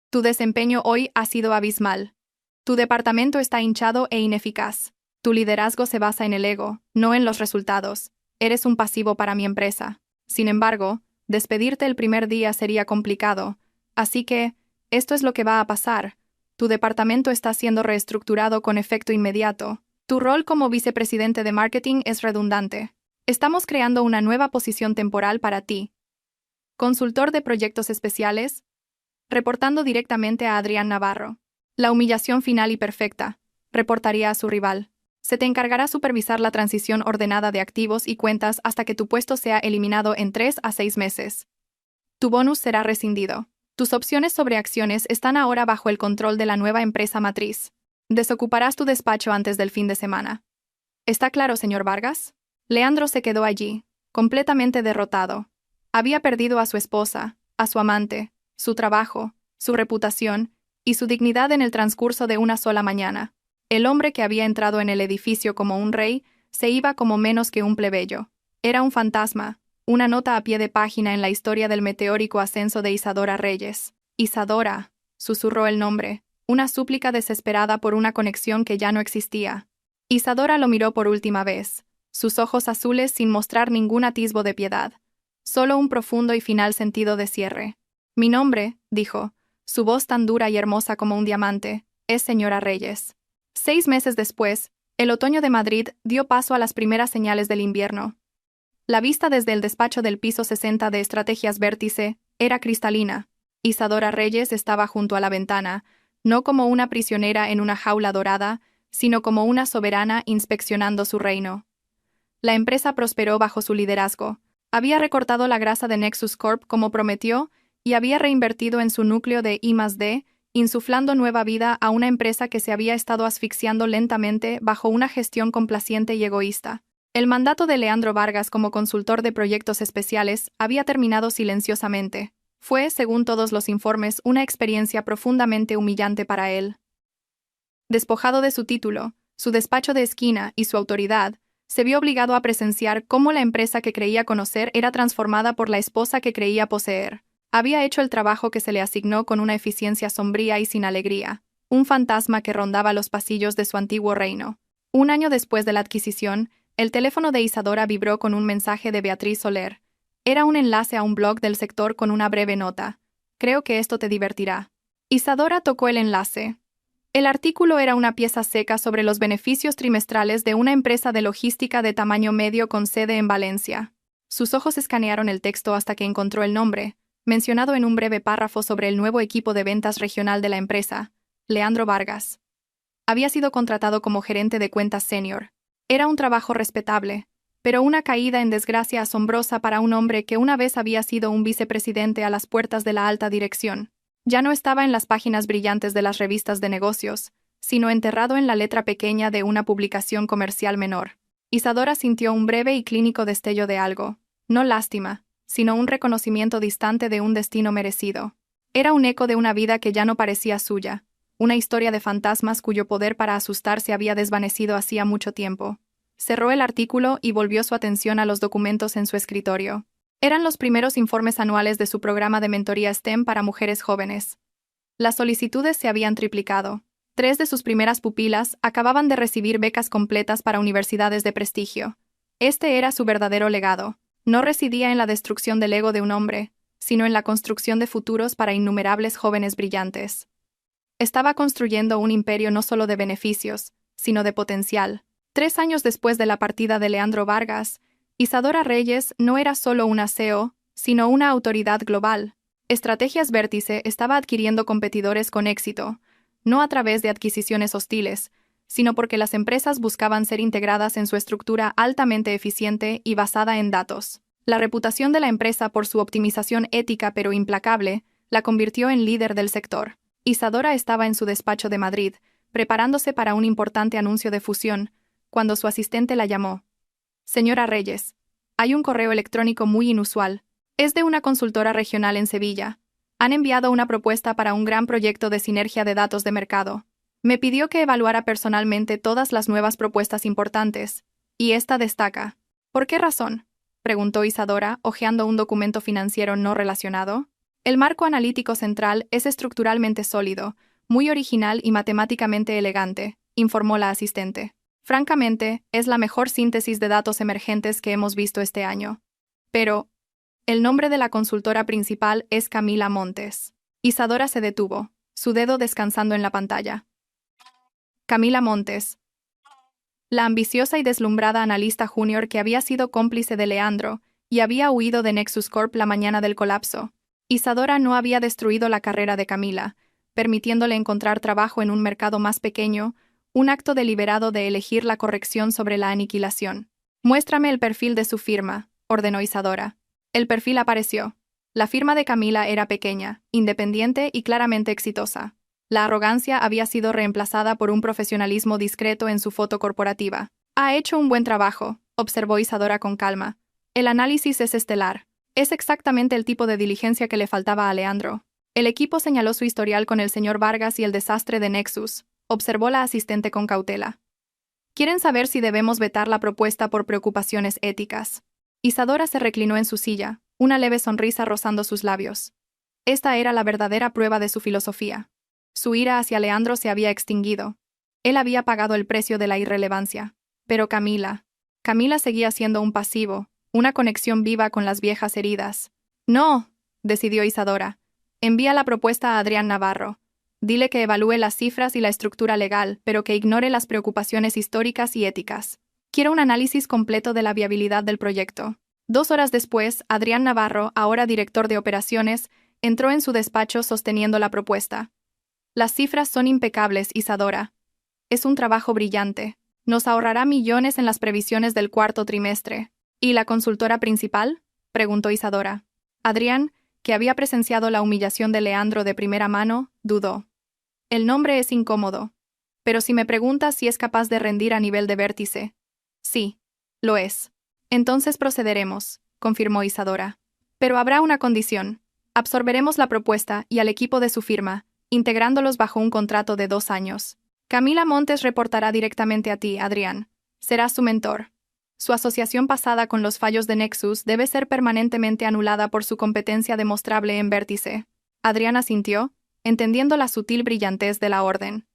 Tu desempeño hoy ha sido abismal. Tu departamento está hinchado e ineficaz. Tu liderazgo se basa en el ego, no en los resultados. Eres un pasivo para mi empresa. Sin embargo, despedirte el primer día sería complicado. Así que, esto es lo que va a pasar. Tu departamento está siendo reestructurado con efecto inmediato. Tu rol como vicepresidente de marketing es redundante. Estamos creando una nueva posición temporal para ti. Consultor de proyectos especiales, reportando directamente a Adrián Navarro. La humillación final y perfecta, reportaría a su rival. Se te encargará supervisar la transición ordenada de activos y cuentas hasta que tu puesto sea eliminado en 3 a 6 meses. Tu bonus será rescindido. Tus opciones sobre acciones están ahora bajo el control de la nueva empresa matriz. Desocuparás tu despacho antes del fin de semana. ¿Está claro, señor Vargas? Leandro se quedó allí, completamente derrotado. Había perdido a su esposa, a su amante, su trabajo, su reputación y su dignidad en el transcurso de una sola mañana. El hombre que había entrado en el edificio como un rey se iba como menos que un plebeyo. Era un fantasma, Una nota a pie de página en la historia del meteórico ascenso de Isadora Reyes. Isadora, susurró el nombre, una súplica desesperada por una conexión que ya no existía. Isadora lo miró por última vez, sus ojos azules sin mostrar ningún atisbo de piedad, solo un profundo y final sentido de cierre. Mi nombre, dijo, su voz tan dura y hermosa como un diamante, es señora Reyes. 6 meses después, el otoño de Madrid dio paso a las primeras señales del invierno. La vista desde el despacho del piso 60 de Estrategias Vértice era cristalina. Isadora Reyes estaba junto a la ventana, no como una prisionera en una jaula dorada, sino como una soberana inspeccionando su reino. La empresa prosperó bajo su liderazgo. Había recortado la grasa de Nexus Corp como prometió y había reinvertido en su núcleo de I+D, insuflando nueva vida a una empresa que se había estado asfixiando lentamente bajo una gestión complaciente y egoísta. El mandato de Leandro Vargas como consultor de proyectos especiales había terminado silenciosamente. Fue, según todos los informes, una experiencia profundamente humillante para él. Despojado de su título, su despacho de esquina y su autoridad, se vio obligado a presenciar cómo la empresa que creía conocer era transformada por la esposa que creía poseer. Había hecho el trabajo que se le asignó con una eficiencia sombría y sin alegría, un fantasma que rondaba los pasillos de su antiguo reino. Un año después de la adquisición, el teléfono de Isadora vibró con un mensaje de Beatriz Soler. Era un enlace a un blog del sector con una breve nota. Creo que esto te divertirá. Isadora tocó el enlace. El artículo era una pieza seca sobre los beneficios trimestrales de una empresa de logística de tamaño medio con sede en Valencia. Sus ojos escanearon el texto hasta que encontró el nombre, mencionado en un breve párrafo sobre el nuevo equipo de ventas regional de la empresa, Leandro Vargas. Había sido contratado como gerente de cuentas senior. Era un trabajo respetable, pero una caída en desgracia asombrosa para un hombre que una vez había sido un vicepresidente a las puertas de la alta dirección. Ya no estaba en las páginas brillantes de las revistas de negocios, sino enterrado en la letra pequeña de una publicación comercial menor. Isadora sintió un breve y clínico destello de algo, no lástima, sino un reconocimiento distante de un destino merecido. Era un eco de una vida que ya no parecía suya, una historia de fantasmas cuyo poder para asustar se había desvanecido hacía mucho tiempo. Cerró el artículo y volvió su atención a los documentos en su escritorio. Eran los primeros informes anuales de su programa de mentoría STEM para mujeres jóvenes. Las solicitudes se habían triplicado. 3 de sus primeras pupilas acababan de recibir becas completas para universidades de prestigio. Este era su verdadero legado. No residía en la destrucción del ego de un hombre, sino en la construcción de futuros para innumerables jóvenes brillantes. Estaba construyendo un imperio no solo de beneficios, sino de potencial. 3 años después de la partida de Leandro Vargas, Isadora Reyes no era solo una CEO, sino una autoridad global. Estrategias Vértice estaba adquiriendo competidores con éxito, no a través de adquisiciones hostiles, sino porque las empresas buscaban ser integradas en su estructura altamente eficiente y basada en datos. La reputación de la empresa por su optimización ética pero implacable la convirtió en líder del sector. Isadora estaba en su despacho de Madrid, preparándose para un importante anuncio de fusión, cuando su asistente la llamó. Señora Reyes, hay un correo electrónico muy inusual. Es de una consultora regional en Sevilla. Han enviado una propuesta para un gran proyecto de sinergia de datos de mercado. Me pidió que evaluara personalmente todas las nuevas propuestas importantes, y esta destaca. ¿Por qué razón?, preguntó Isadora, hojeando un documento financiero no relacionado. El marco analítico central es estructuralmente sólido, muy original y matemáticamente elegante, informó la asistente. Francamente, es la mejor síntesis de datos emergentes que hemos visto este año. Pero, el nombre de la consultora principal es Camila Montes. Isadora se detuvo, su dedo descansando en la pantalla. Camila Montes. La ambiciosa y deslumbrada analista junior que había sido cómplice de Leandro y había huido de Nexus Corp la mañana del colapso. Isadora no había destruido la carrera de Camila, permitiéndole encontrar trabajo en un mercado más pequeño, un acto deliberado de elegir la corrección sobre la aniquilación. Muéstrame el perfil de su firma, ordenó Isadora. El perfil apareció. La firma de Camila era pequeña, independiente y claramente exitosa. La arrogancia había sido reemplazada por un profesionalismo discreto en su foto corporativa. Ha hecho un buen trabajo, observó Isadora con calma. El análisis es estelar. Es exactamente el tipo de diligencia que le faltaba a Leandro. El equipo señaló su historial con el señor Vargas y el desastre de Nexus, observó la asistente con cautela. Quieren saber si debemos vetar la propuesta por preocupaciones éticas. Isadora se reclinó en su silla, una leve sonrisa rozando sus labios. Esta era la verdadera prueba de su filosofía. Su ira hacia Leandro se había extinguido. Él había pagado el precio de la irrelevancia. Pero Camila seguía siendo un pasivo, una conexión viva con las viejas heridas. No, decidió Isadora. Envía la propuesta a Adrián Navarro. Dile que evalúe las cifras y la estructura legal, pero que ignore las preocupaciones históricas y éticas. Quiero un análisis completo de la viabilidad del proyecto. 2 horas después, Adrián Navarro, ahora director de operaciones, entró en su despacho sosteniendo la propuesta. Las cifras son impecables, Isadora. Es un trabajo brillante. Nos ahorrará millones en las previsiones del 4º trimestre. ¿Y la consultora principal?, preguntó Isadora. Adrián, que había presenciado la humillación de Leandro de primera mano, dudó. El nombre es incómodo. Pero si me preguntas si es capaz de rendir a nivel de vértice. Sí, lo es. Entonces procederemos, confirmó Isadora. Pero habrá una condición. Absorberemos la propuesta y al equipo de su firma, integrándolos bajo un contrato de 2 años. Camila Montes reportará directamente a ti, Adrián. Serás su mentor. Su asociación pasada con los fallos de Nexus debe ser permanentemente anulada por su competencia demostrable en vértice. Adrián asintió, entendiendo la sutil brillantez de la orden.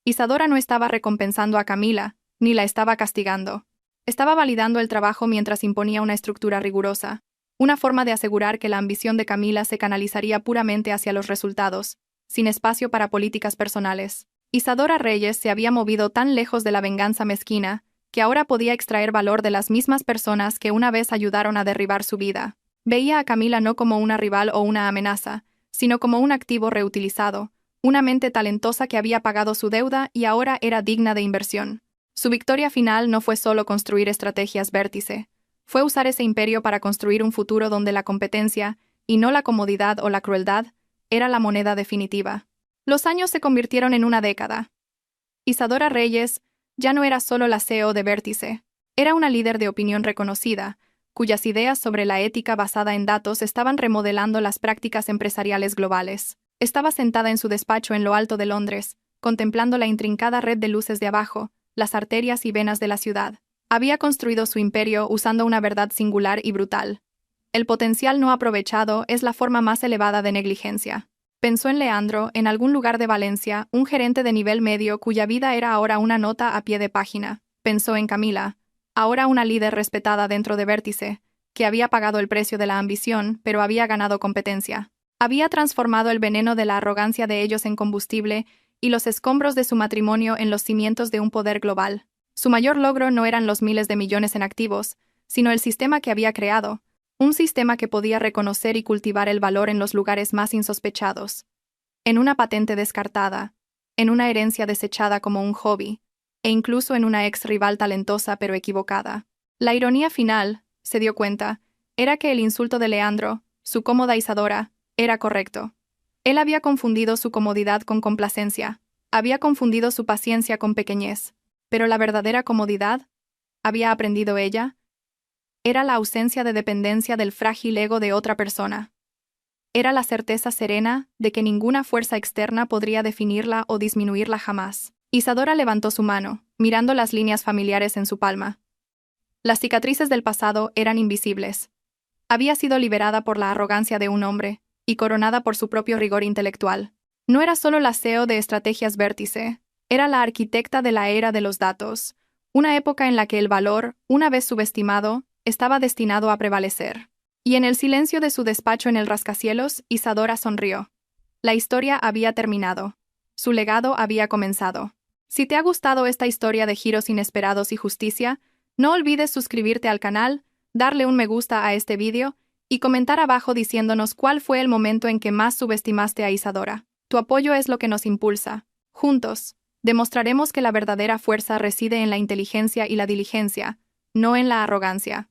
Isadora no estaba recompensando a Camila, ni la estaba castigando. Estaba validando el trabajo mientras imponía una estructura rigurosa, una forma de asegurar que la ambición de Camila se canalizaría puramente hacia los resultados, sin espacio para políticas personales. Isadora Reyes se había movido tan lejos de la venganza mezquina, que ahora podía extraer valor de las mismas personas que una vez ayudaron a derribar su vida. Veía a Camila no como una rival o una amenaza, sino como un activo reutilizado, una mente talentosa que había pagado su deuda y ahora era digna de inversión. Su victoria final no fue solo construir estrategias vértice, fue usar ese imperio para construir un futuro donde la competencia, y no la comodidad o la crueldad, era la moneda definitiva. Los años se convirtieron en una década. Isadora Reyes ya no era solo la CEO de Vértice, era una líder de opinión reconocida, cuyas ideas sobre la ética basada en datos estaban remodelando las prácticas empresariales globales. Estaba sentada en su despacho en lo alto de Londres, contemplando la intrincada red de luces de abajo, las arterias y venas de la ciudad. Había construido su imperio usando una verdad singular y brutal. El potencial no aprovechado es la forma más elevada de negligencia. Pensó en Leandro, en algún lugar de Valencia, un gerente de nivel medio cuya vida era ahora una nota a pie de página. Pensó en Camila, ahora una líder respetada dentro de Vértice, que había pagado el precio de la ambición, pero había ganado competencia. Había transformado el veneno de la arrogancia de ellos en combustible y los escombros de su matrimonio en los cimientos de un poder global. Su mayor logro no eran los miles de millones en activos, sino el sistema que había creado, un sistema que podía reconocer y cultivar el valor en los lugares más insospechados. En una patente descartada, en una herencia desechada como un hobby, e incluso en una ex rival talentosa pero equivocada. La ironía final, se dio cuenta, era que el insulto de Leandro, su cómoda Isadora, era correcto. Él había confundido su comodidad con complacencia, había confundido su paciencia con pequeñez, pero la verdadera comodidad, había aprendido ella, era la ausencia de dependencia del frágil ego de otra persona. Era la certeza serena de que ninguna fuerza externa podría definirla o disminuirla jamás. Isadora levantó su mano, mirando las líneas familiares en su palma. Las cicatrices del pasado eran invisibles. Había sido liberada por la arrogancia de un hombre, y coronada por su propio rigor intelectual. No era solo la CEO de Estrategias Vértice, era la arquitecta de la era de los datos, una época en la que el valor, una vez subestimado, estaba destinado a prevalecer. Y en el silencio de su despacho en el rascacielos, Isadora sonrió. La historia había terminado. Su legado había comenzado. Si te ha gustado esta historia de giros inesperados y justicia, no olvides suscribirte al canal, darle un me gusta a este vídeo y comentar abajo diciéndonos cuál fue el momento en que más subestimaste a Isadora. Tu apoyo es lo que nos impulsa. Juntos, demostraremos que la verdadera fuerza reside en la inteligencia y la diligencia, no en la arrogancia.